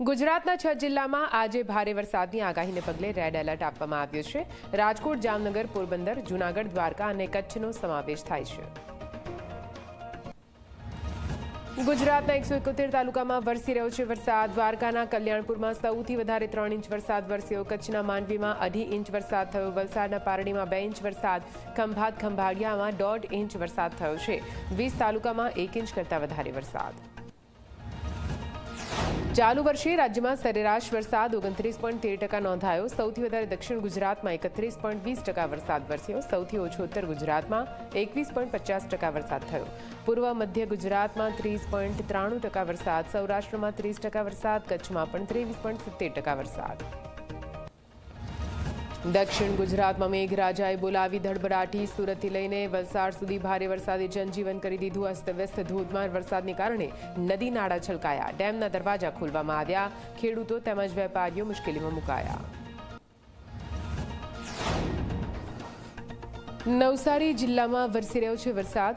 ગુજરાતના 6 જિલ્લામાં આજે ભારે વરસાદની આગાહીને પગલે રેડ એલર્ટ આપવામાં આવ્યું છે। રાજકોટ, જામનગર, પોરબંદર, જૂનાગઢ, દ્વારકા અને કચ્છનો સમાવેશ થાય છે। ગુજરાતના 171 તાલુકામાં વરસી રહ્યો છે વરસાદ। દ્વારકાના કલ્યાણપુરમાં સૌથી વધારે 3 ઇંચ વરસાદ વરસ્યો। કચ્છના માંડવીમાં 2.5 ઇંચ વરસાદ થયો। વલસાડના પારડીમાં 2 ઇંચ વરસાદ। ખંભાળિયામાં 1.5 ઇંચ વરસાદ થયો છે। 20 તાલુકામાં 1 ઇંચ કરતાં વધારે વરસાદ। ચાલુ વર્ષે રાજ્યમાં સરેરાશ વરસાદ 29.13% નોંધાયો। સૌથી વધારે દક્ષિણ ગુજરાતમાં 31.20% વરસાદ વરસ્યો। સૌથી ઓછો ઉત્તર ગુજરાતમાં 21.50% વરસાદ થયો। પૂર્વ મધ્ય ગુજરાતમાં 30.93% વરસાદ, સૌરાષ્ટ્રમાં 30% વરસાદ, કચ્છમાં પણ 23.70% વરસાદ। દક્ષિણ ગુજરાતમાં મેઘરાજાએ બોલાવી ધડબડાટી। સુરતથી લઈને વલસાડ સુધી ભારે વરસાદે જનજીવન કરી દીધું અસ્તવ્યસ્ત। ધોધમાર વરસાદને કારણે નદી નાળા છલકાયા। ડેમના દરવાજા ખોલવામાં આવ્યા। ખેડૂતો તેમજ વેપારીઓ મુશ્કેલીમાં મુકાયા। નવસારી જિલ્લામાં વરસી રહ્યો છે વરસાદ।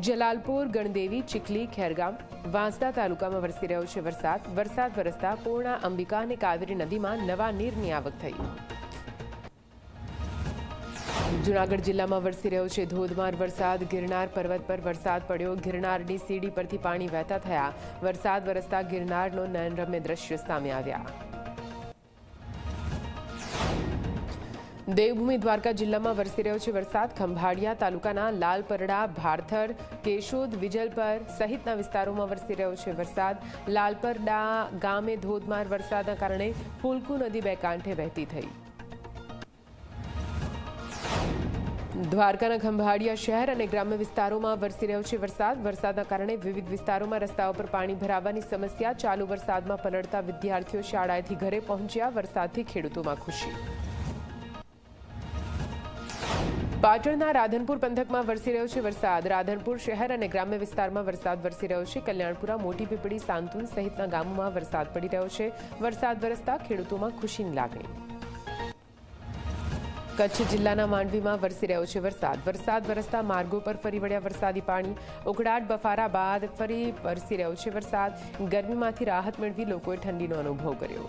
જલાલપુર, ગણદેવી, ચીખલી, ખેરગામ, વાંસદા તાલુકામાં વરસી રહ્યો છે વરસાદ। વરસાદ વરસતા પૂર્ણા, અંબિકા અને કાવેરી નદીમાં નવા નીરની આવક થઈ। જૂનાગઢ જિલ્લામાં વરસી રહ્યો છે ધોધમાર વરસાદ। ગિરનાર પર્વત પર વરસાદ પડ્યો। ગિરનારની સીડી પરથી પાણી વહેતા થયા। વરસાદ વરસતા ગિરનારનો નયનરમ્ય દ્રશ્ય સામે આવ્યા। દેવભૂમિ દ્વારકા જિલ્લામાં વરસી રહ્યો છે વરસાદ। ખંભાળિયા તાલુકાના લાલપરડા, ભારથર, કેશોદ, વિજલપર સહિતના વિસ્તારોમાં વરસી રહ્યો છે વરસાદ। લાલપરડા ગામે ધોધમાર વરસાદના કારણે ફુલકુ નદી બે કાંઠે વહેતી થઈ। દ્વારકાના ખંભાળિયા શહેર અને ગ્રામ્ય વિસ્તારોમાં વરસી રહ્યો છે વરસાદ। વરસાદના કારણે વિવિધ વિસ્તારોમાં રસ્તાઓ પર પાણી ભરાવાની સમસ્યા। ચાલુ વરસાદમાં પલળતા વિદ્યાર્થીઓ શાળાએથી ઘરે પહોંચ્યા। વરસાદથી ખેડૂતોમાં ખુશી। પાટણના રાધનપુર પંથકમાં વરસી રહ્યો છે વરસાદ। રાધનપુર શહેર અને ગ્રામ્ય વિસ્તારમાં વરસાદ વરસી રહ્યો છે। કલ્યાણપુરા, મોટી પીપળી, સાંતુન સહિતના ગામોમાં વરસાદ પડી રહ્યો છે। વરસાદ વરસતા ખેડૂતોમાં ખુશીની લાગણી। કચ્છ જિલ્લાના માંડવીમાં વરસી રહ્યો છે વરસાદ। વરસાદ વરસતા માર્ગો પર ફરી વળ્યા વરસાદી પાણી। ઉકળાટ બફારા બાદ ફરી વરસી રહ્યો છે વરસાદ। ગરમીમાંથી રાહત મેળવી લોકોએ ઠંડીનો અનુભવ કર્યો।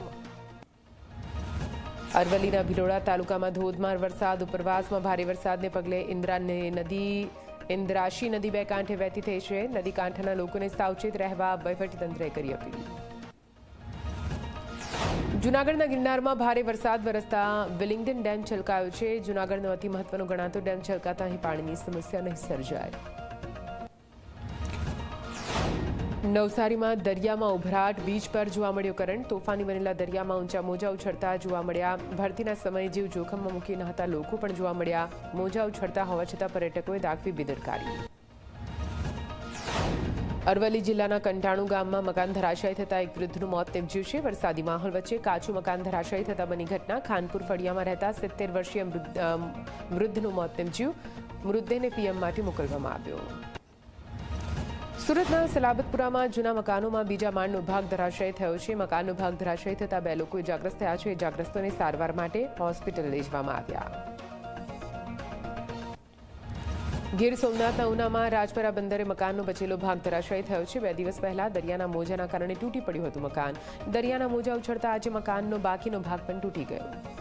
અરવલ્લીના ભિલોડા તાલુકામાં ધોધમાર વરસાદ। ઉપરવાસમાં ભારે વરસાદને પગલે ઇન્દ્રાશી નદી બે કાંઠે વહેતી થઈ છે। નદી કાંઠાના લોકોને સાવચેત રહેવા વહીવટીતંત્રએ કરી અપીલ। જૂનાગઢના ગિરનારમાં ભારે વરસાદ વરસતા વિલિંગડન ડેમ છલકાયો છે। જૂનાગઢનો અતિ મહત્વનો ગણાતો ડેમ છલકાતા અહીં પાણીની સમસ્યા નહીં સર્જાય। નવસારીમાં દરિયામાં ઉભરાટ, બીચ પર જોવા મળ્યો કરંટ। તોફાની બનેલા દરિયામાં ઊંચા મોજા ઉછળતા જોવા મળ્યા। ભરતીના સમયે જીવ જોખમમાં મૂકી ન હતા લોકો પણ જોવા મળ્યા। મોજા ઉછળતા હોવા છતાં પર્યટકોએ દાખવી બેદરકારી। અરવલ્લી જિલ્લાના કંટાણુ ગામમાં મકાન ધરાશાયી થતા એક વૃદ્ધનું મોત નિપજ્યું છે। વરસાદી માહોલ વચ્ચે કાચું મકાન ધરાશાયી થતા બની ઘટના। ખાનપુર ફળિયામાં રહેતા 70 વર્ષીય વૃદ્ધનું મોત નિપજ્યું। મૃતદેહને પીએમ માટે મોકલવામાં આવ્યો। સુરતના સલાબતપુરામાં જૂના મકાનોમાં બીજા માળનો ભાગ ધરાશાયી થયો છે। મકાનનો ભાગ ધરાશાયી થતા 2 લોકો ઇજાગ્રસ્ત થયા છે। ઇજાગ્રસ્તોને સારવાર માટે હોસ્પિટલ લઈ જવામાં આવ્યા। ગીર સોમનાથના ઉનામાં રાજપરા બંદરે મકાનનો બચેલો ભાગ ધરાશાયી થયો છે। 2 દિવસ પહેલા દરિયાના મોજાના કારણે તૂટી પડ્યું હતું મકાન। દરિયાના મોજા ઉછળતા આજે મકાનનો બાકીનો ભાગ પણ તૂટી ગયો।